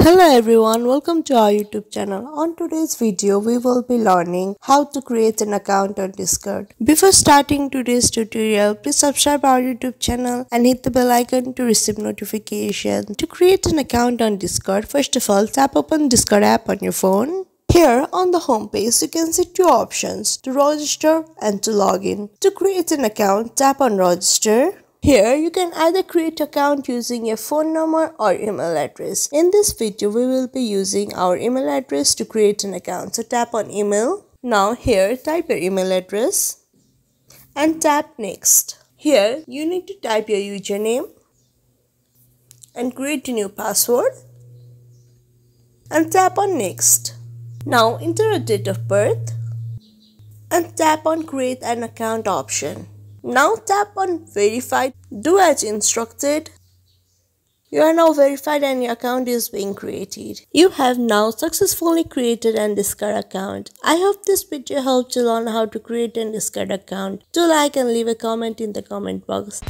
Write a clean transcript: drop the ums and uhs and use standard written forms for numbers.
Hello everyone, welcome to our YouTube channel. On today's video, we will be learning how to create an account on Discord. Before starting today's tutorial, please subscribe our YouTube channel and hit the bell icon to receive notification. To create an account on Discord, first of all, tap open Discord app on your phone. Here on the home page, you can see two options, to register and to login. To create an account, tap on register. Here, you can either create an account using a phone number or email address. In this video, we will be using our email address to create an account. So tap on email. Now here, type your email address and tap next. Here, you need to type your username and create a new password and tap on next. Now enter a date of birth and tap on create an account option. Now tap on verify, do as instructed. You are now verified and your account is being created. You have now successfully created and Discord account. I hope this video helped you learn how to create and Discord account. Do like and leave a comment in the comment box.